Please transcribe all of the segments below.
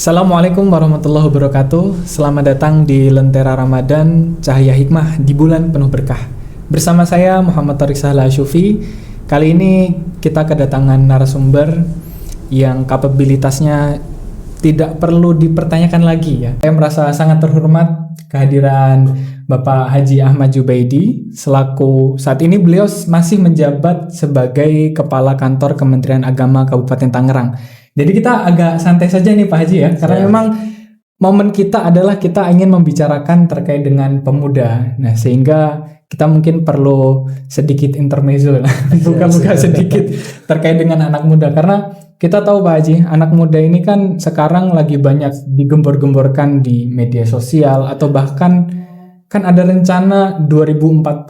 Assalamualaikum warahmatullahi wabarakatuh. Selamat datang di Lentera Ramadan Cahaya Hikmah di bulan penuh berkah. Bersama saya Muhammad Thariq Sahla Asyufi. Kali ini kita kedatangan narasumber yang kapabilitasnya tidak perlu dipertanyakan lagi ya. Saya merasa sangat terhormat kehadiran Bapak Haji Ahmad Jubaidi selaku saat ini beliau masih menjabat sebagai Kepala Kantor Kementerian Agama Kabupaten Tangerang. Jadi kita agak santai saja nih Pak Haji ya, karena memang momen kita adalah kita ingin membicarakan terkait dengan pemuda. Nah, sehingga kita mungkin perlu sedikit intermezzo lah, buka-buka sedikit terkait dengan anak muda. Karena kita tahu Pak Haji, anak muda ini kan sekarang lagi banyak digembor-gemborkan di media sosial atau bahkan kan ada rencana 2045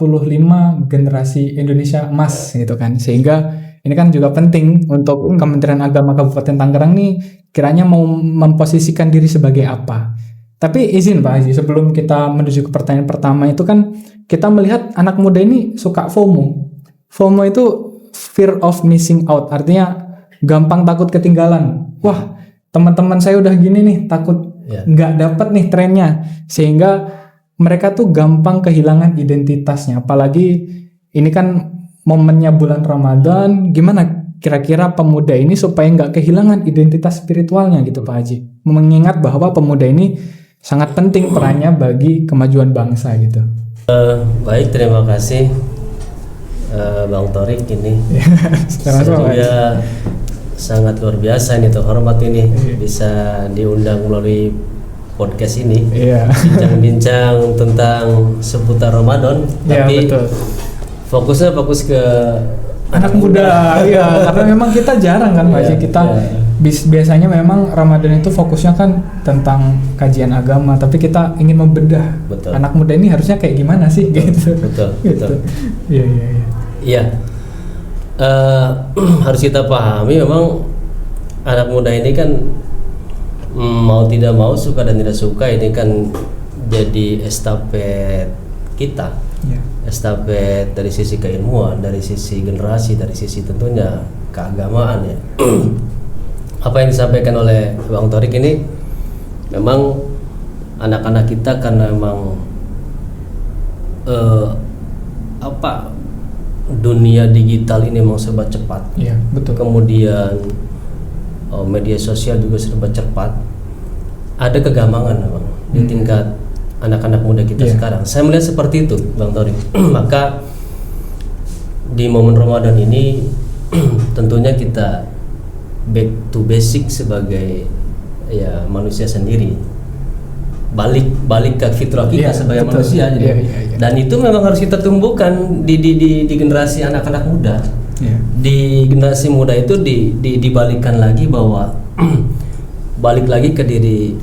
generasi Indonesia emas gitu kan. Sehingga ini kan juga penting untuk Kementerian Agama Kabupaten Tangerang nih kiranya mau memposisikan diri sebagai apa. Tapi izin Pak Haji, sebelum kita menuju ke pertanyaan pertama itu kan kita melihat anak muda ini suka FOMO. FOMO itu fear of missing out, artinya gampang takut ketinggalan. Wah, teman-teman saya udah gini nih, takut nggak dapat nih trennya. Sehingga mereka tuh gampang kehilangan identitasnya. Apalagi ini kan momennya bulan Ramadan, gimana kira-kira pemuda ini supaya nggak kehilangan identitas spiritualnya gitu Pak Haji? Mengingat bahwa pemuda ini sangat penting perannya bagi kemajuan bangsa gitu. Baik, terima kasih Bang Thariq ini. Saya juga sangat luar biasa ini, terhormat ini bisa diundang melalui podcast ini. Bincang-bincang tentang seputar Ramadan, tapi betul. Fokus ke anak muda, ya karena memang kita jarang kan Pak Haji, kita biasanya memang Ramadan itu fokusnya kan tentang kajian agama, tapi kita ingin membedah anak muda ini harusnya kayak gimana sih gitu. Betul. Iya. Harus kita pahami memang anak muda ini kan mau tidak mau, suka dan tidak suka, ini kan jadi estafet kita. Estafet dari sisi keilmuan, dari sisi generasi, dari sisi tentunya keagamaan ya. Apa yang disampaikan oleh Bang Thariq ini memang anak-anak kita karena memang dunia digital ini memang serba cepat. Iya, betul. Kemudian media sosial juga serba cepat. Ada kegampangan memang di tingkat anak-anak muda kita sekarang. Saya melihat seperti itu, Bang Thariq. Maka di momen Ramadan ini tentunya kita back to basic sebagai ya manusia sendiri. Balik ke fitrah kita sebagai manusia. Dan itu memang harus kita tumbuhkan di generasi anak-anak muda. Di generasi muda itu dibalikkan lagi bahwa balik lagi ke diri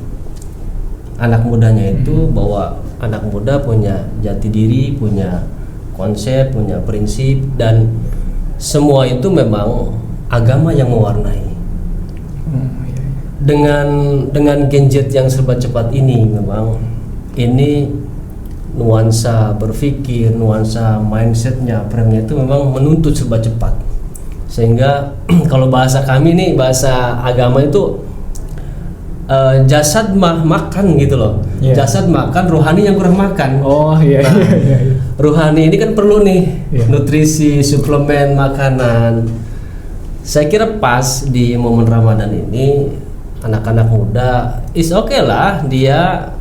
anak mudanya itu, bahwa anak muda punya jati diri, punya konsep, punya prinsip, dan semua itu memang agama yang mewarnai. Dengan gadget yang serba cepat ini, memang ini nuansa berpikir, nuansa mindsetnya, premnya itu memang menuntut serba cepat. Sehingga kalau bahasa kami nih, bahasa agama itu jasad makan gitu loh. Jasad makan, rohani yang kurang makan. Rohani ini kan perlu nih nutrisi, suplemen, makanan. Saya kira pas di momen Ramadan ini anak-anak muda is okay lah, dia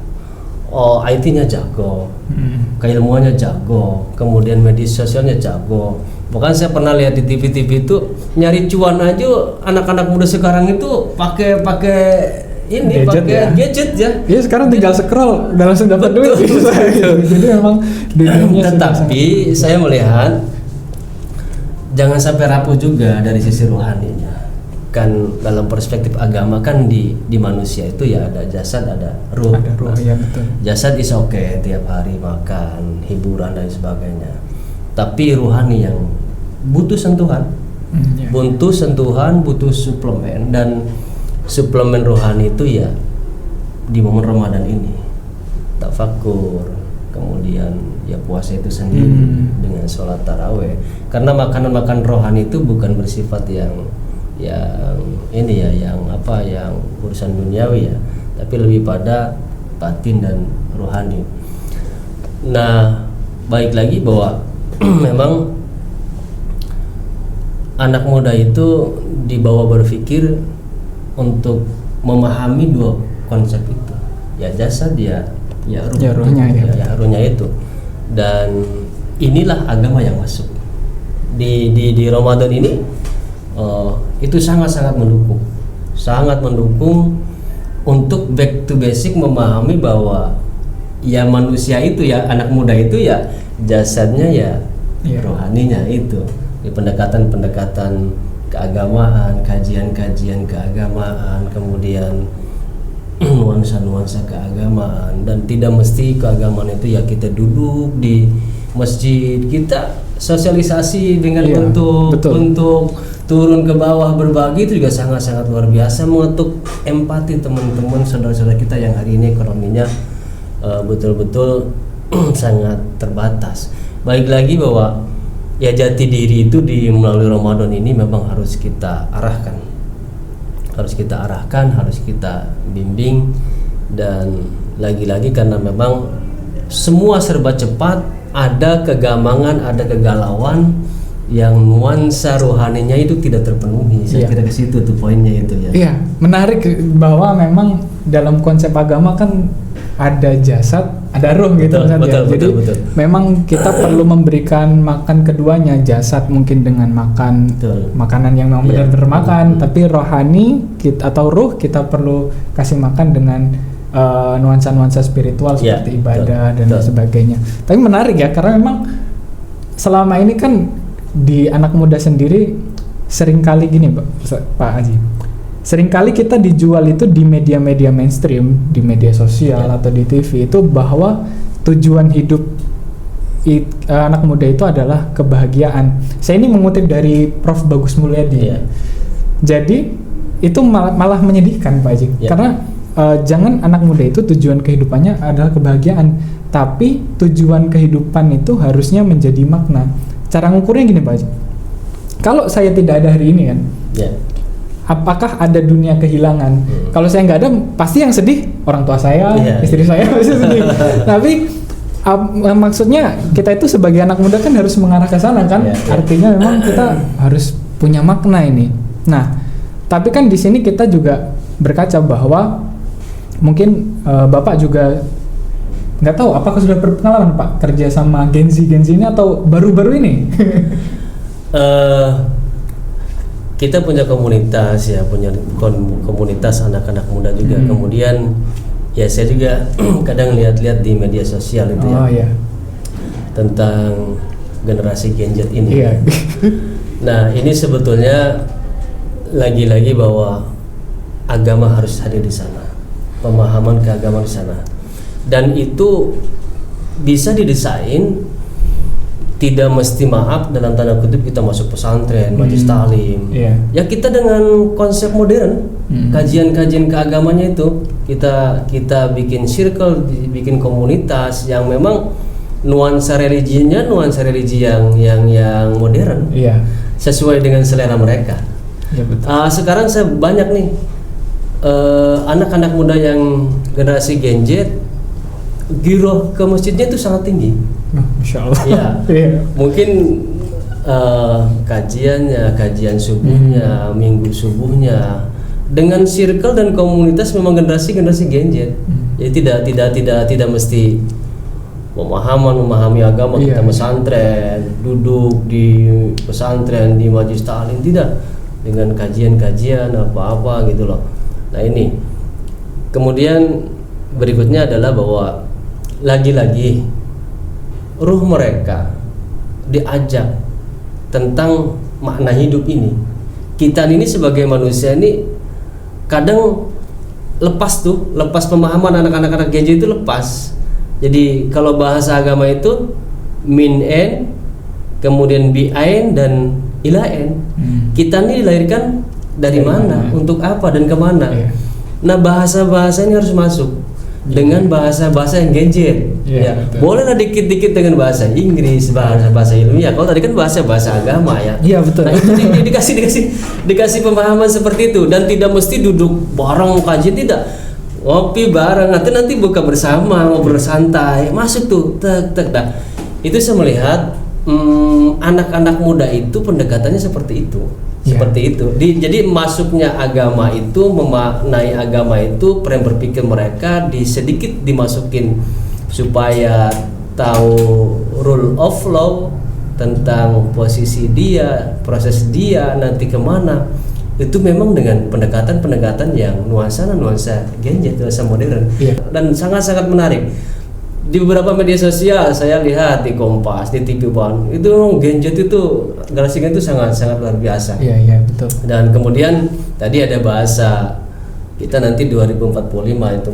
IT-nya jago, keilmuannya jago, kemudian media sosialnya jago. Bahkan saya pernah lihat di TV-TV itu nyari cuan aja anak-anak muda sekarang itu pakai ini pakai gadget ya. Iya, sekarang tinggal scroll dan langsung dapat duit. Jadi memang tetapi saya melihat jangan sampai rapuh juga dari sisi rohaninya. Kan dalam perspektif agama kan di manusia itu ya ada jasad, ada ruh. Ada ruh, ya betul. Jasad is okay, tiap hari makan, hiburan dan sebagainya. Tapi rohani yang butuh sentuhan. Butuh sentuhan, butuh suplemen, dan suplemen rohani itu ya di momen Ramadan ini tafakur, kemudian ya puasa itu sendiri dengan sholat taraweh. Karena makanan rohani itu bukan bersifat yang ini ya, yang urusan duniawi ya, tapi lebih pada batin dan rohani. Nah, baik lagi bahwa memang anak muda itu dibawa berpikir untuk memahami dua konsep itu, ya jasad ya ruhnya itu. Dan inilah agama yang masuk di Ramadan ini. Itu sangat mendukung untuk back to basic, memahami bahwa ya manusia itu ya, anak muda itu ya jasadnya ya rohaninya itu, di pendekatan keagamaan, kajian keagamaan, kemudian nuansa keagamaan. Dan tidak mesti keagamaan itu ya kita duduk di masjid, kita sosialisasi dengan bentuk turun ke bawah berbagi, itu juga sangat luar biasa, mengetuk empati teman-teman saudara-saudara kita yang hari ini ekonominya betul-betul sangat terbatas. Baik lagi bahwa ya jati diri itu melalui Ramadan ini memang harus kita arahkan, harus kita bimbing. Dan lagi-lagi karena memang semua serba cepat, ada kegamangan, ada kegalauan, yang nuansa rohaninya itu tidak terpenuhi. Saya kira ke situ tuh poinnya itu ya. Iya, menarik bahwa memang dalam konsep agama kan ada jasad, ada roh gitu kan ya. Jadi memang kita perlu memberikan makan keduanya, jasad mungkin dengan makan makanan yang memang benar-benar makan, tapi rohani atau ruh kita perlu kasih makan dengan nuansa-nuansa spiritual seperti ibadah dan sebagainya. Tapi menarik ya, karena memang selama ini kan di anak muda sendiri seringkali gini Pak Haji, seringkali kita dijual itu di media-media mainstream, di media sosial atau di TV itu, bahwa tujuan hidup anak muda itu adalah kebahagiaan. Saya ini mengutip dari Prof. Bagus Mulyadi. Jadi itu malah menyedihkan Pak Haji, karena jangan anak muda itu tujuan kehidupannya adalah kebahagiaan, tapi tujuan kehidupan itu harusnya menjadi makna. Cara ngukurnya gini Pak Haji, kalau saya tidak ada hari ini kan, apakah ada dunia kehilangan? Kalau saya nggak ada, pasti yang sedih orang tua saya, istri saya pasti sedih. Tapi maksudnya kita itu sebagai anak muda kan harus mengarah ke sana kan, artinya memang kita harus punya makna ini. Nah, tapi kan di sini kita juga berkaca bahwa mungkin Bapak juga nggak tahu apakah sudah berpengalaman Pak kerja sama Gen Z ini atau baru-baru ini? Kita punya komunitas ya, punya komunitas anak-anak muda juga. Kemudian ya saya juga kadang lihat-lihat di media sosial itu tentang generasi Gen Z ini. Nah, ini sebetulnya lagi-lagi bahwa agama harus hadir di sana, pemahaman keagamaan di sana. Dan itu bisa didesain, tidak mesti maaf dalam tanda kutip kita masuk pesantren, majelis taklim. Ya kita dengan konsep modern, kajian-kajian keagamannya itu kita bikin circle, bikin komunitas yang memang nuansa religi yang modern, sesuai dengan selera mereka. Sekarang saya banyak nih anak-anak muda yang generasi Gen Z, giroh ke masjidnya itu sangat tinggi. Masya Allah. Mungkin kajian subuhnya, minggu subuhnya dengan circle dan komunitas memang generasi Gen Z. Jadi tidak mesti memahami agama, kita pesantren, duduk di pesantren, di majelis taklim, tidak, dengan kajian apa gitu loh. Nah ini kemudian berikutnya adalah bahwa lagi-lagi ruh mereka diajak tentang makna hidup ini. Kita ini sebagai manusia ini kadang lepas pemahaman anak-anak Gen Z itu lepas. Jadi kalau bahasa agama itu min en, kemudian bi ain dan ila en. Kita ini dilahirkan dari mana, untuk apa dan kemana. Nah bahasa-bahasa ini harus masuk. dengan bahasa-bahasa yang gadget. Iya, Ya, betul. bolehlah dikit-dikit dengan bahasa Inggris, bahasa ilmiah. Kalau tadi kan bahasa agama ya. Iya, betul. Nah, itu dikasih pemahaman seperti itu, dan tidak mesti duduk bareng kajian, tidak. Ngopi bareng, nanti buka bersama, ngobrol santai, masuk tuh, tek. Nah, itu saya melihat anak-anak muda itu pendekatannya seperti itu. Seperti itu. Jadi masuknya agama itu, memaknai agama itu, frame berpikir mereka sedikit dimasukin supaya tahu rule of law, tentang posisi dia, proses dia nanti kemana. Itu memang dengan pendekatan yang nuansa gadget, nuansa modern, dan sangat-sangat menarik. Di beberapa media sosial saya lihat, di Kompas, di TV One, itu gadget itu generasinya itu sangat luar biasa. Iya, betul. Dan kemudian tadi ada bahasa kita nanti 2045 itu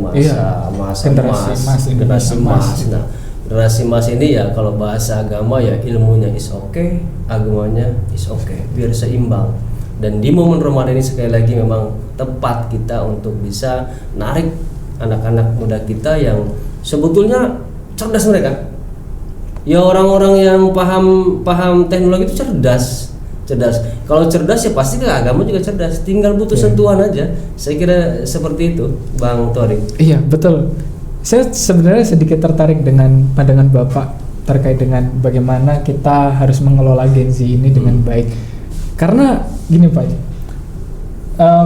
generasi emas. Nah, generasi emas ini ya, kalau bahasa agama ya ilmunya is okay, agamanya is okay, biar seimbang. Dan di momen Ramadan ini sekali lagi memang tepat kita untuk bisa narik anak-anak muda kita yang sebetulnya cerdas mereka. Ya, orang-orang yang paham teknologi itu cerdas. Kalau cerdas ya pasti ke agama juga cerdas. Tinggal butuh sentuhan aja. Saya kira seperti itu, Bang Tori. Iya, betul. Saya sebenarnya sedikit tertarik dengan pandangan Bapak terkait dengan bagaimana kita harus mengelola Gen Z ini dengan baik. Karena gini Pak,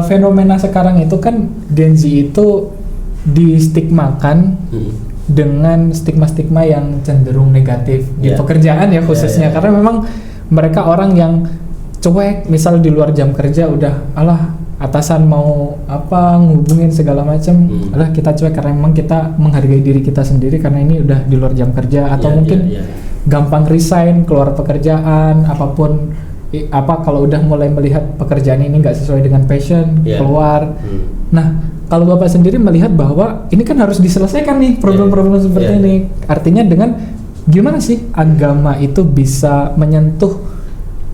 fenomena sekarang itu kan Gen Z itu distigmakan dengan stigma-stigma yang cenderung negatif di pekerjaan ya khususnya, karena memang mereka orang yang cuek, misal di luar jam kerja udah atasan mau apa ngehubungin segala macam, kita cuek karena memang kita menghargai diri kita sendiri karena ini udah di luar jam kerja, atau mungkin gampang resign, keluar pekerjaan, apapun kalau udah mulai melihat pekerjaan ini nggak sesuai dengan passion, keluar. Nah, kalau Bapak sendiri melihat bahwa ini kan harus diselesaikan nih problem-problem seperti ini. Artinya dengan gimana sih agama itu bisa menyentuh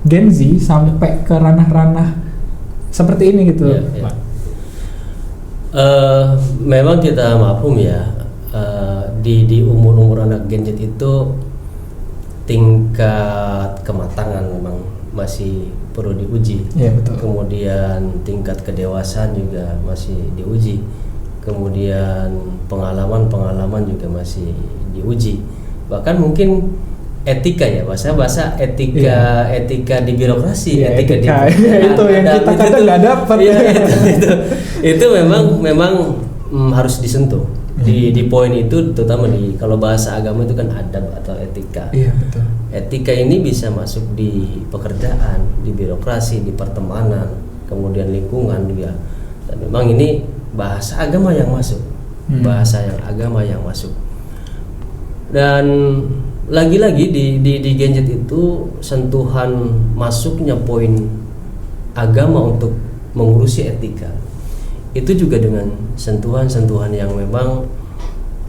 Gen Z sampai ke ranah-ranah seperti ini gitu, Pak? Memang kita maklum ya, di umur anak Gen Z itu tingkat kematangan memang masih perlu diuji. Betul. Kemudian tingkat kedewasaan juga masih diuji. Kemudian pengalaman juga masih diuji. Bahkan mungkin etika ya, bahasa etika di birokrasi, etika itu yang kita kadang nggak dapat. Itu memang harus disentuh. Di poin itu, terutama kalau bahasa agama itu kan adab atau etika. Iya, betul. Etika ini bisa masuk di pekerjaan, di birokrasi, di pertemanan, kemudian lingkungan juga. Dan memang ini bahasa agama yang masuk. Agama yang masuk. Dan lagi-lagi di Gen Z itu sentuhan masuknya poin agama untuk mengurusi etika. Itu juga dengan sentuhan-sentuhan yang memang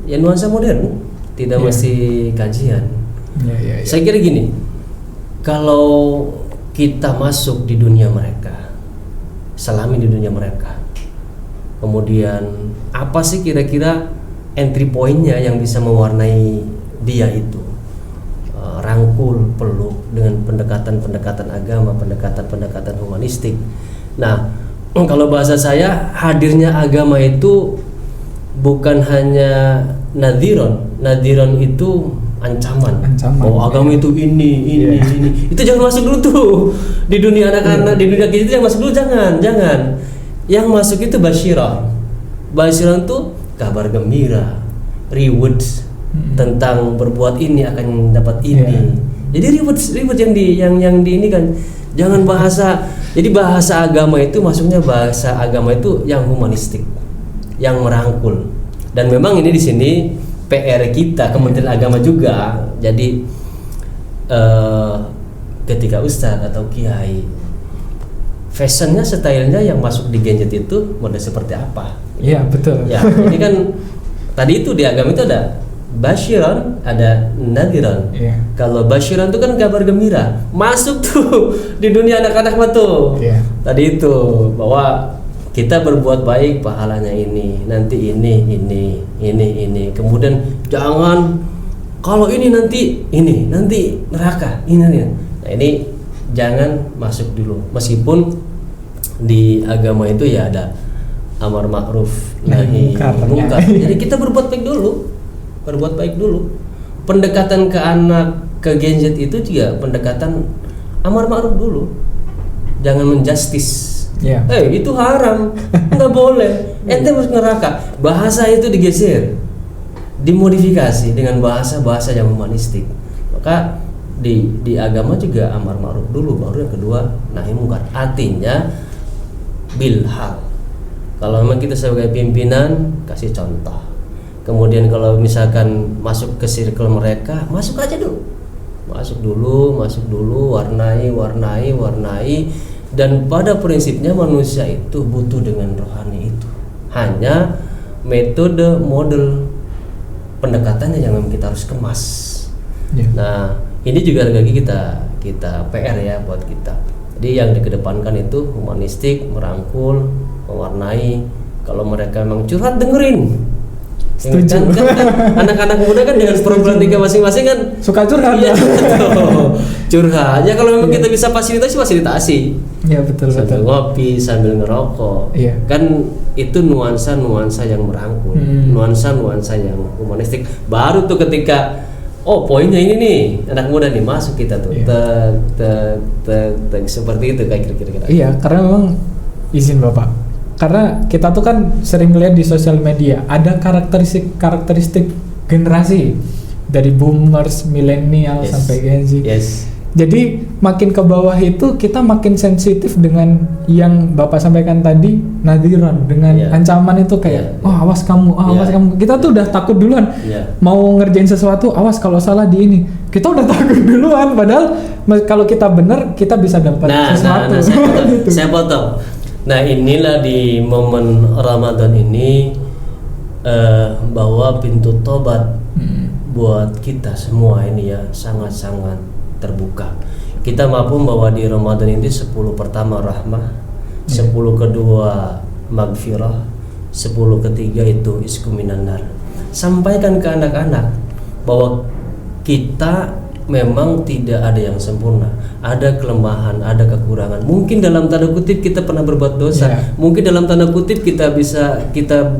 ya nuansa modern, tidak mesti kajian. Saya kira gini, kalau kita masuk di dunia mereka, selami di dunia mereka, kemudian apa sih kira-kira entry point-nya yang bisa mewarnai dia itu? Rangkul, peluk dengan pendekatan agama, pendekatan humanistik. Nah, kalau bahasa saya, hadirnya agama itu bukan hanya nadiron itu ancaman. Oh, agama itu ini. Itu jangan masuk dulu tuh di dunia anak-anak, di dunia kita jangan masuk dulu, jangan. Yang masuk itu basyirah itu kabar gembira, reward tentang berbuat ini akan dapat ini. Jadi reward yang di ini kan, jangan bahasa. Jadi bahasa agama itu masuknya bahasa agama itu yang humanistik, yang merangkul. Dan memang ini di sini PR kita, Kementerian Agama juga. Jadi ketika ustadz atau kiai, fashionnya, stylenya yang masuk di Gen Z itu model seperti apa? Iya, betul. Ya, ini kan tadi itu di agama itu ada basyiran, ada nadiran. Kalau basyiran itu kan kabar gembira, masuk tuh di dunia anak-anak tuh. Tadi itu bahwa kita berbuat baik pahalanya ini, nanti ini. Kemudian jangan kalau ini nanti neraka ini. Nah ini jangan masuk dulu. Meskipun di agama itu ya ada amar ma'ruf nahi mungkar. Jadi kita berbuat baik dulu. Pendekatan ke anak, ke Gen Z itu juga pendekatan amar ma'ruf dulu. Jangan menjustis. Itu haram, nggak boleh. Ente harus neraka. Bahasa itu digeser, dimodifikasi dengan bahasa yang humanistik. Maka di agama juga amar ma'ruf dulu, baru yang kedua nahi mungkar. Artinya bilhal. Kalau memang kita sebagai pimpinan kasih contoh. Kemudian kalau misalkan masuk ke circle mereka, masuk aja dulu. Masuk dulu, warnai. Dan pada prinsipnya manusia itu butuh dengan rohani itu. Hanya metode model pendekatannya yang memang kita harus kemas. Nah, ini juga lagi kita PR ya buat kita. Jadi yang dikedepankan itu humanistik, merangkul, mewarnai. Kalau mereka memang curhat, dengerin. Setuju. Kan anak-anak muda kan dengan problematika masing-masing kan suka curhat. Iya, curhat. Ya kalau memang kita bisa fasilitasi. Iya betul. Sambil ngopi, sambil ngerokok. Iya. Kan itu nuansa yang merangkul, nuansa yang humanistik. Baru tuh ketika poinnya ini nih, anak muda nih masuk kita tuh. Seperti itu kayak kira-kira. Iya, karena memang izin Bapak. Karena kita tuh kan sering lihat di sosial media ada karakteristik generasi dari boomers, milenial sampai Gen Z. Jadi makin ke bawah itu kita makin sensitif dengan yang Bapak sampaikan tadi, nadiran dengan ancaman itu kayak awas kamu, awas kamu. Kita tuh udah takut duluan. Mau ngerjain sesuatu, awas kalau salah di ini. Kita udah takut duluan, padahal kalau kita benar kita bisa dapat sesuatu. Saya potong. Nah inilah di momen Ramadan ini bahwa pintu tobat buat kita semua ini ya sangat-sangat terbuka. Kita mampu bahwa di Ramadan ini 10 pertama rahmah, 10 kedua magfirah, 10 ketiga itu iskuminanar. Sampaikan ke anak-anak bahwa kita memang tidak ada yang sempurna, ada kelemahan, ada kekurangan. Mungkin dalam tanda kutip kita pernah berbuat dosa, mungkin dalam tanda kutip kita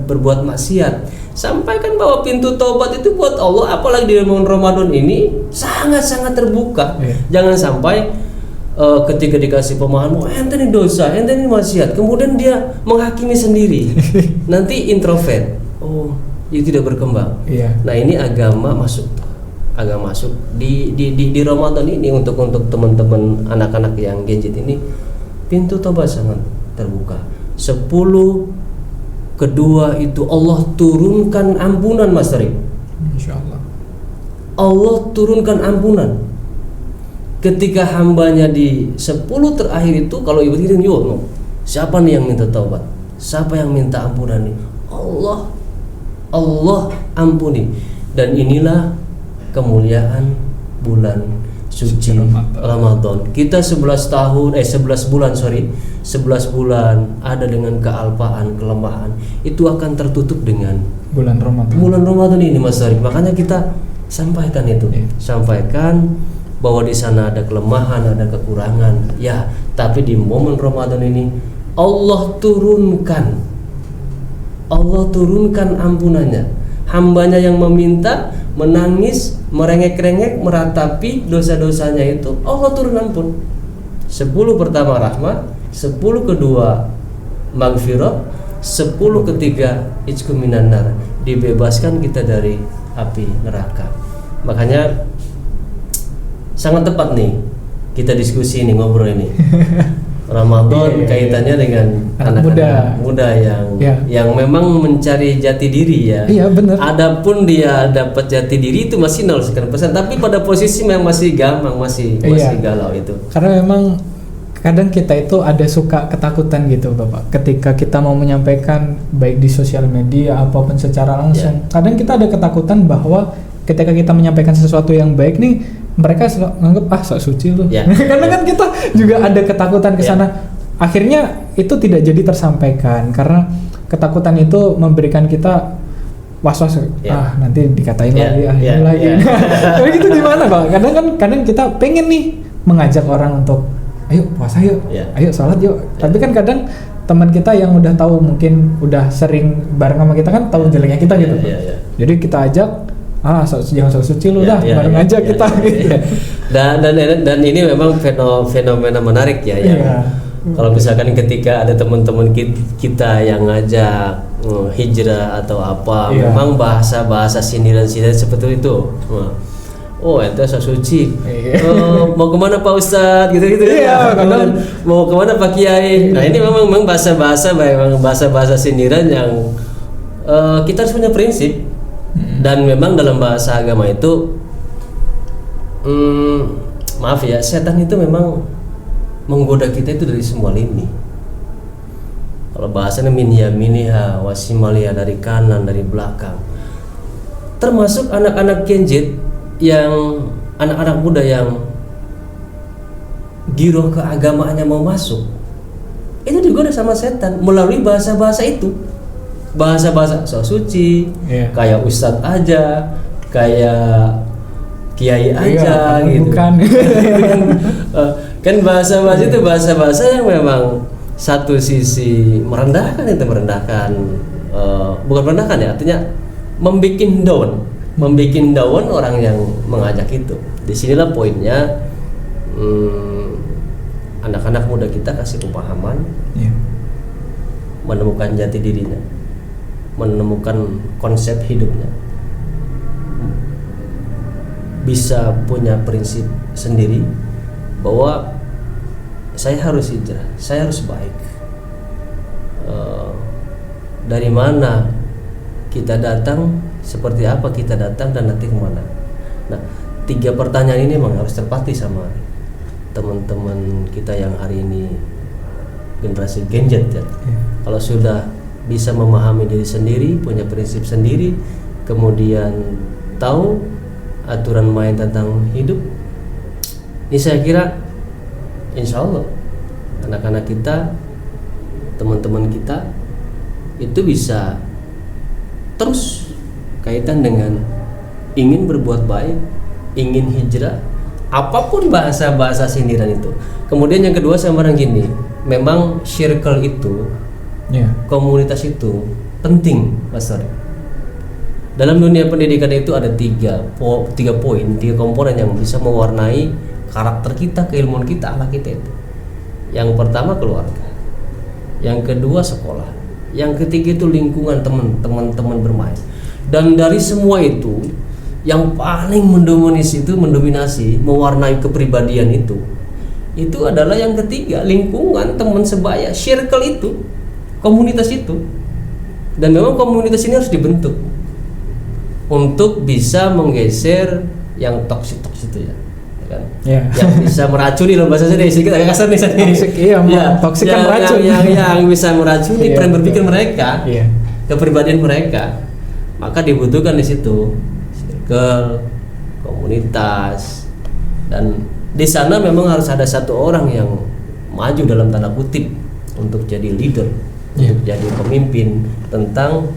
berbuat maksiat. Sampaikan bahwa pintu taubat itu buat Allah, apalagi di bulan Ramadan ini sangat-sangat terbuka. Jangan sampai ketika dikasih pemahaman, ente ini dosa, ente ini maksiat, kemudian dia menghakimi sendiri. Nanti introvert, dia tidak berkembang. Nah ini agama masuk di Ramadan ini untuk teman-teman anak-anak yang Gen Z ini, pintu tobat sangat terbuka. 10 kedua itu Allah turunkan ampunan, Mas Tarik. Insyaallah. Allah turunkan ampunan. Ketika hambanya di 10 terakhir itu, kalau ibu tiri siapa nih yang minta taubat? Siapa yang minta ampunan nih? Allah ampuni. Dan inilah kemuliaan bulan suci Ramadan. Kita 11 bulan ada dengan kealpaan, kelemahan. Itu akan tertutup dengan bulan Ramadan. Bulan Ramadan ini, Mas Tarik. Makanya kita sampaikan itu. Sampaikan bahwa di sana ada kelemahan, ada kekurangan. Ya, tapi di momen Ramadan ini Allah turunkan ampunannya. Hambanya yang meminta, menangis, merengek-rengek, meratapi dosa-dosanya itu, Allah turun ampun. 10 pertama rahmat, 10 kedua magfirah, 10 ketiga itskuminanar, dibebaskan kita dari api neraka. Makanya sangat tepat nih kita diskusi ini, ngobrol ini. Ramadan kaitannya dengan anak-anak muda yang memang mencari jati diri ya. Iya benar. Adapun dia dapat jati diri itu masih 0%, tapi pada posisi yang masih gampang, masih galau itu. Karena memang kadang kita itu ada suka ketakutan gitu Bapak. Ketika kita mau menyampaikan baik di sosial media apapun secara langsung, kadang kita ada ketakutan bahwa ketika kita menyampaikan sesuatu yang baik nih, mereka nganggap sok suci lu. Karena kan kita juga ada ketakutan ke sana. akhirnya itu tidak jadi tersampaikan karena ketakutan itu memberikan kita was-was, nanti dikatain lagi, ini lagi. Tapi gitu gimana Pak? Kadang kita pengen nih mengajak orang untuk ayo puasa yuk, ayo sholat yuk. Tapi kan kadang teman kita yang udah tahu, mungkin udah sering bareng sama kita kan tahu jeleknya kita gitu. Jadi kita ajak, jangan sok suci lu dah, bareng aja kita. Dan ini memang fenomena menarik ya. Kalau misalkan ketika ada teman-teman kita yang ngajak hijrah atau apa, memang bahasa sindiran-sindiran seperti itu. Oh, ente sok suci. Mau kemana Pak Ustadz? Gitu-gitu. Mau kemana Pak Kiai? Nah, ini memang bahasa sindiran yang kita harus punya prinsip. Dan memang dalam bahasa agama itu, maaf ya, setan itu memang menggoda kita itu dari semua lini. Kalau bahasanya min yaminiha wasimalia, dari kanan, dari belakang. Termasuk anak-anak Gen Z, yang anak-anak muda yang giroh keagamaannya mau masuk, itu digoda sama setan melalui bahasa-bahasa itu. Bahasa-bahasa sok suci, kayak ustadz aja, kayak kiai aja gitu. Bukan. Kan bahasa-bahasa itu bahasa-bahasa yang memang satu sisi merendahkan, bukan merendahkan ya, artinya membikin down orang yang mengajak itu. Disinilah poinnya, anak-anak muda kita kasih pemahaman, menemukan jati dirinya, menemukan konsep hidupnya, bisa punya prinsip sendiri bahwa saya harus hijrah, saya harus baik. Dari mana kita datang, seperti apa kita datang, dan nanti kemana. Nah, 3 pertanyaan ini memang harus terpati sama teman-teman kita yang hari ini generasi Gen Z ya. Kalau sudah bisa memahami diri sendiri, punya prinsip sendiri, kemudian tahu aturan main tentang hidup, ini saya kira insya Allah anak-anak kita, teman-teman kita itu bisa terus kaitan dengan ingin berbuat baik, ingin hijrah, apapun bahasa-bahasa sindiran itu. Kemudian yang kedua, saya bilang gini, memang circle itu, komunitas itu penting, Mas Tori. Dalam dunia pendidikan itu ada tiga komponen yang bisa mewarnai karakter kita, keilmuan kita, akhlak kita itu. Yang pertama keluarga, yang kedua sekolah, yang ketiga itu lingkungan, teman-teman bermain. Dan dari semua itu, yang paling mendominasi, mewarnai kepribadian itu adalah yang ketiga, lingkungan, teman sebaya, circle itu, komunitas itu. Dan memang komunitas ini harus dibentuk untuk bisa menggeser yang toksik itu ya. Kan? Yang bisa meracuni loh, bahasa saya sedikit agak kasar nih toksik kan meracun, yang bisa meracuni frame berpikir mereka, kepribadian mereka. Maka dibutuhkan di situ circle, komunitas, dan di sana memang harus ada satu orang yang maju dalam tanda kutip untuk jadi leader, untuk jadi pemimpin tentang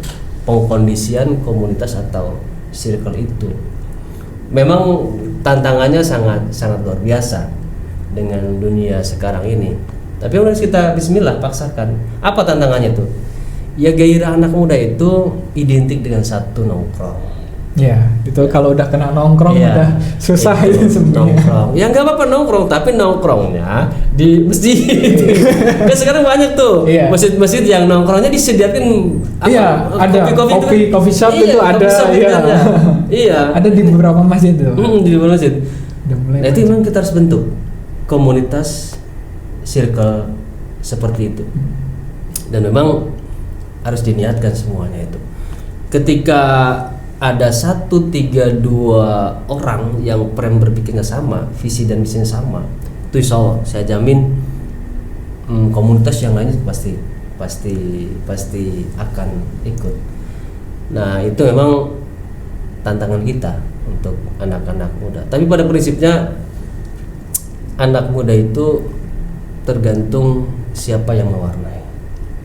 pengkondisian komunitas atau circle itu. Memang tantangannya sangat luar biasa dengan dunia sekarang ini. Tapi harus kita bismillah paksakan. Apa tantangannya tuh? Ya gairah anak muda itu identik dengan satu nongkrong. Itu kalau udah kena nongkrong udah susah itu sebenarnya. Nongkrong. Ya nggak apa-apa nongkrong, tapi nongkrongnya di masjid. Kan sekarang banyak tuh masjid-masjid yang nongkrongnya disediakan ada coffee shop itu ada. Ada di beberapa masjid tuh. Di beberapa masjid. Nah, itu memang kita harus bentuk komunitas circle seperti itu. Dan memang harus diniatkan semuanya itu. Ketika ada 1, 3, 2 orang yang frame berpikirnya sama, visi dan misinya sama, itu insya Allah saya jamin komunitas yang lainnya pasti akan ikut. Nah, itu memang tantangan kita untuk anak-anak muda. Tapi pada prinsipnya anak muda itu tergantung siapa yang mewarnai.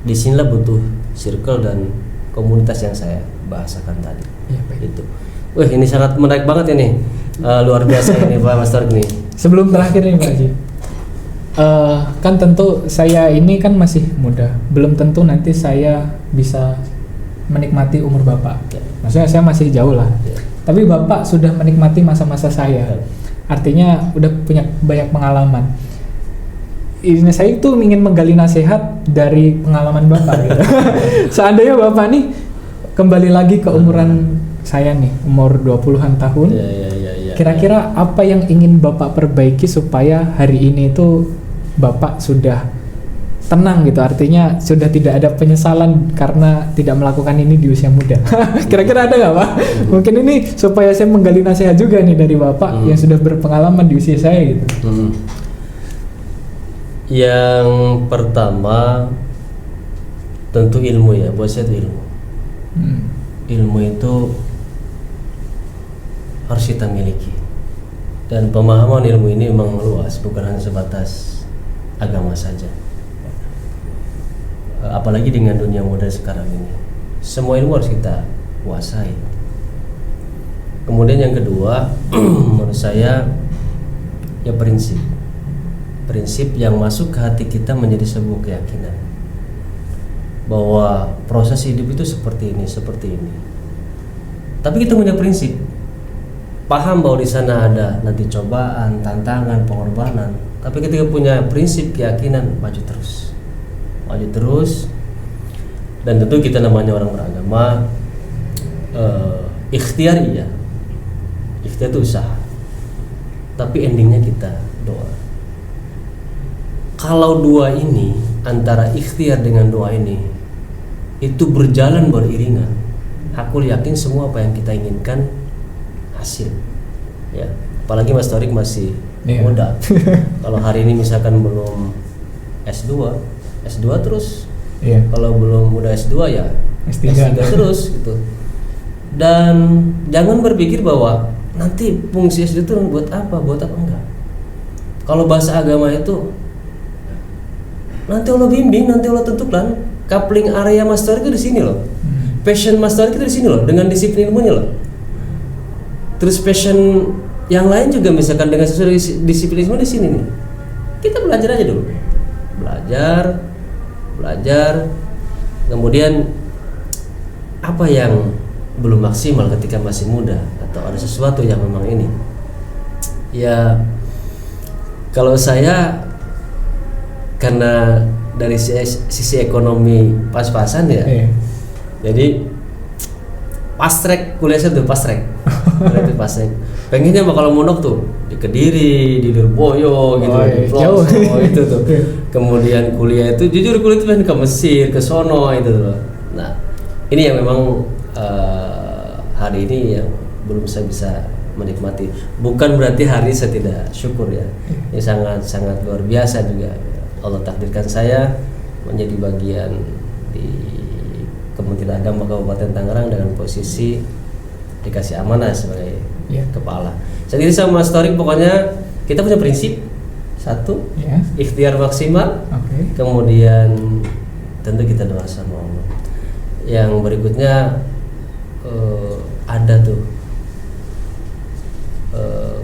Disinilah butuh circle dan komunitas yang saya bahasakan tadi. Ya, baik. Itu. Wah, ini sangat menarik banget ini. Luar biasa ini Pak Mas Torik nih. Sebelum terakhir nih Pak Haji, kan tentu saya ini kan masih muda, belum tentu nanti saya bisa menikmati umur Bapak. Ya. Maksudnya saya masih jauh lah. Ya. Tapi Bapak sudah menikmati masa-masa saya. Artinya udah punya banyak pengalaman. Ini saya itu ingin menggali nasihat dari pengalaman Bapak gitu. Seandainya Bapak nih kembali lagi ke umuran saya nih, umur 20-an tahun. Ya. Kira-kira apa yang ingin Bapak perbaiki supaya hari ini itu Bapak sudah tenang gitu, artinya sudah tidak ada penyesalan karena tidak melakukan ini di usia muda. Kira-kira ada nggak Pak? Mungkin ini supaya saya menggali nasihat juga nih dari Bapak yang sudah berpengalaman di usia saya gitu. Yang pertama tentu ilmu ya, buat saya itu ilmu. Ilmu itu harus kita miliki, dan pemahaman ilmu ini memang luas, bukan hanya sebatas agama saja. Apalagi dengan dunia modern sekarang ini, semua ilmu harus kita kuasai. Kemudian yang kedua, menurut saya ya prinsip yang masuk ke hati kita menjadi sebuah keyakinan bahwa proses hidup itu seperti ini. Tapi kita punya prinsip, paham bahwa di sana ada nanti cobaan, tantangan, pengorbanan. Tapi ketika punya prinsip keyakinan, maju terus, dan tentu kita namanya orang beragama, ikhtiar itu usaha, tapi endingnya kita doa. Kalau dua ini, antara ikhtiar dengan doa ini itu berjalan beriringan, aku yakin semua apa yang kita inginkan hasil ya. Apalagi Mas Torik masih muda. Kalau hari ini misalkan belum S2 terus. Kalau belum udah S2 ya S3 terus gitu. Dan jangan berpikir bahwa nanti fungsi S2 itu buat apa enggak. Kalau bahasa agama itu nanti Allah bimbing, nanti Allah tentukan. Coupling area Mas Torik itu di sini loh. Passion Mas Torik itu di sini loh, dengan disiplin ilmunya loh. Terus passion yang lain juga misalkan dengan sesuai disiplin ilmu di sini nih. Kita belajar aja dulu. Belajar. Kemudian apa yang belum maksimal ketika masih muda, atau ada sesuatu yang memang ini. Ya kalau saya karena dari sisi ekonomi pas-pasan ya. Jadi fast track kuliah saya tuh fast track. Pengennya bakal mondok tuh di Kediri, di Lirboyo gitu, di Ploso itu tuh. Kemudian kuliah itu jujur kuliah itu pengen ke Mesir, ke sono itu tuh. Nah, ini yang memang hari ini yang belum saya bisa menikmati. Bukan berarti hari ini saya tidak syukur ya. Ini sangat luar biasa juga. Allah takdirkan saya menjadi bagian di Kementerian Agama Kabupaten Tangerang dengan posisi dikasih amanah sebagai kepala. Jadi sama Mas Torik pokoknya kita punya prinsip satu, ikhtiar maksimal. Kemudian tentu kita doa sama Allah. Yang berikutnya ada tuh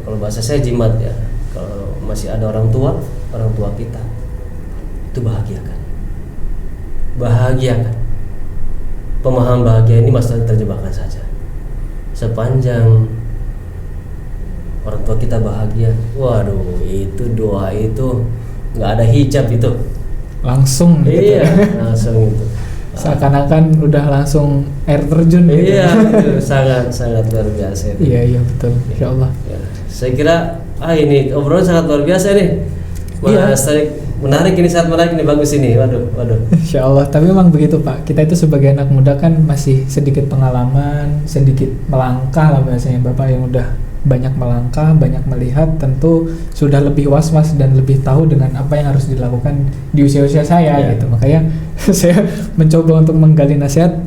kalau bahasa saya jimat ya. Kalau masih ada orang tua kita itu bahagiakan. Pemahaman bahagia ini Mas Torik terjemahkan saja. Sepanjang orang tua kita bahagia, waduh itu doa itu nggak ada hijab itu. Langsung gitu. Langsung itu. Seakan-akan udah langsung air terjun gitu. Itu sangat luar biasa itu. Iya betul, insya Allah. Saya kira ini obrolan sangat luar biasa nih. Mas Torik, menarik ini, sangat menarik ini, bagus ini. Waduh. Insya Allah. Tapi memang begitu Pak. Kita itu sebagai anak muda kan masih sedikit pengalaman, sedikit melangkah lah bahasanya. Bapak yang udah banyak melangkah, banyak melihat, tentu sudah lebih was-was dan lebih tahu dengan apa yang harus dilakukan di usia-usia saya gitu. Makanya saya mencoba untuk menggali nasihat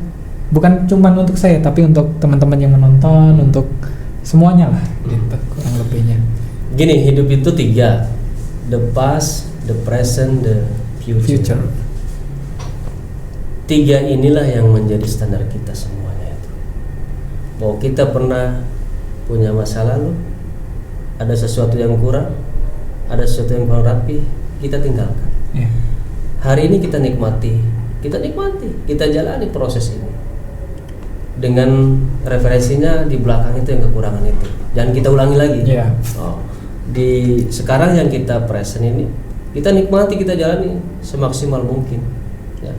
bukan cuma untuk saya, tapi untuk teman-teman yang menonton, untuk semuanya lah gitu, kurang lebihnya. Gini, hidup itu 3: the past, the present, the future. Future. 3 inilah yang menjadi standar kita semuanya itu. Bahwa kita pernah punya masa lalu, ada sesuatu yang kurang, ada sesuatu yang kurang rapi, kita tinggalkan. Yeah. Hari ini kita nikmati, kita jalani proses ini. Dengan referensinya di belakang itu yang kekurangan itu, jangan kita ulangi lagi. Yeah. Di sekarang yang kita present ini, kita nikmati, kita jalani semaksimal mungkin. Ya.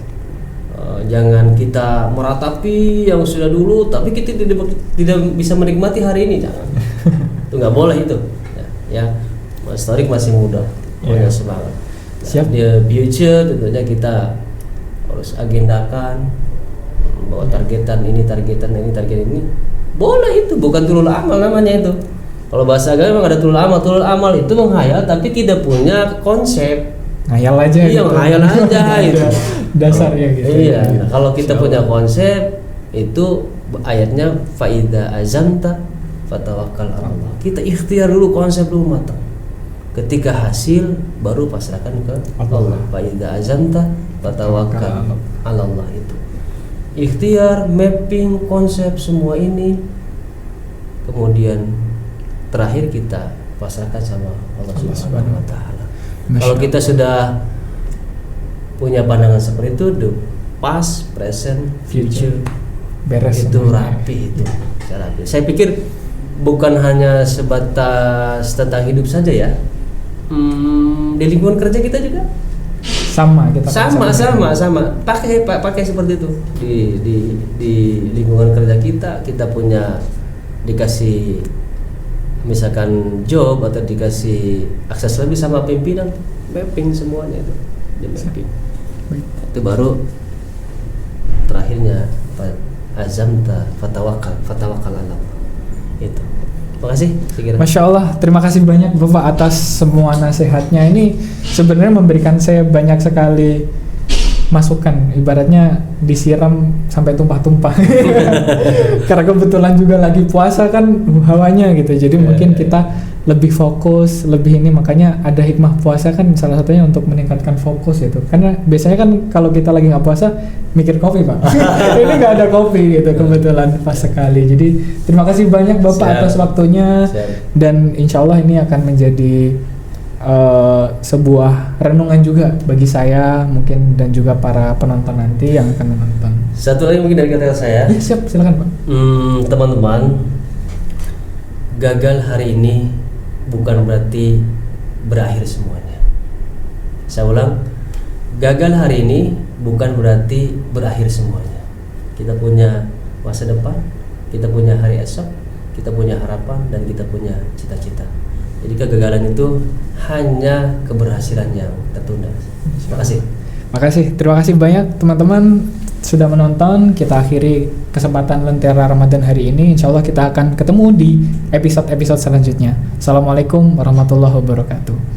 Jangan kita meratapi yang sudah dulu, tapi kita tidak bisa menikmati hari ini, jangan. Itu nggak boleh itu. Ya, Mas Torik masih muda, punya semangat. Siap. Dia future tentunya kita harus agendakan bahwa targetan ini. Boleh itu, bukan tulul amal namanya itu. Kalau bahasa agama memang ada tulul amal itu menghayal tapi tidak punya konsep. Ngayal aja. Iya, gitu. menghayal aja itu. Dasarnya gitu. Iya, nah, kalau kita punya konsep itu ayatnya faida azamta fatawakkal Allah. Kita ikhtiar dulu, konsep dulu matang. Ketika hasil baru pasrahkan ke Allah. Faida azamta fatawakkal Allah itu. Ikhtiar, mapping, konsep semua ini, kemudian terakhir kita pasrahkan sama Allah Subhanahu wa taala. Kalau kita sudah punya pandangan seperti itu, the past, present, future, beres itu semuanya. rapi itu. Saya pikir bukan hanya sebatas tentang hidup saja ya. Di lingkungan kerja kita juga sama kita sama pakai seperti itu di lingkungan kerja kita punya dikasih misalkan job atau dikasih akses lebih sama pimpinan, mapping semuanya itu di mapping. Itu baru terakhirnya azamta fatawakal Allah itu. Makasih. Masya Allah, terima kasih banyak Bapak atas semua nasihatnya. Ini sebenarnya memberikan saya banyak sekali masukan, ibaratnya disiram sampai tumpah-tumpah. Karena kebetulan juga lagi puasa kan hawanya gitu, jadi mungkin kita lebih fokus, lebih ini, makanya ada hikmah puasa kan salah satunya untuk meningkatkan fokus gitu. Karena biasanya kan kalau kita lagi nggak puasa mikir kopi Pak. Ini nggak ada kopi gitu, kebetulan pas sekali. Jadi terima kasih banyak Bapak atas waktunya. Dan insya Allah ini akan menjadi sebuah renungan juga bagi saya mungkin dan juga para penonton nanti yang akan menonton. Satu lagi mungkin dari kata saya. Ya, siap, silakan Pak. Teman-teman, gagal hari ini bukan berarti berakhir semuanya. Saya ulang, gagal hari ini bukan berarti berakhir semuanya. Kita punya masa depan, kita punya hari esok, kita punya harapan, dan kita punya cita-cita. Jadi kegagalan itu hanya keberhasilan yang tertunda. Terima kasih. Terima kasih banyak teman-teman sudah menonton. Kita akhiri kesempatan Lentera Ramadan hari ini. Insya Allah kita akan ketemu di episode-episode selanjutnya. Assalamualaikum warahmatullahi wabarakatuh.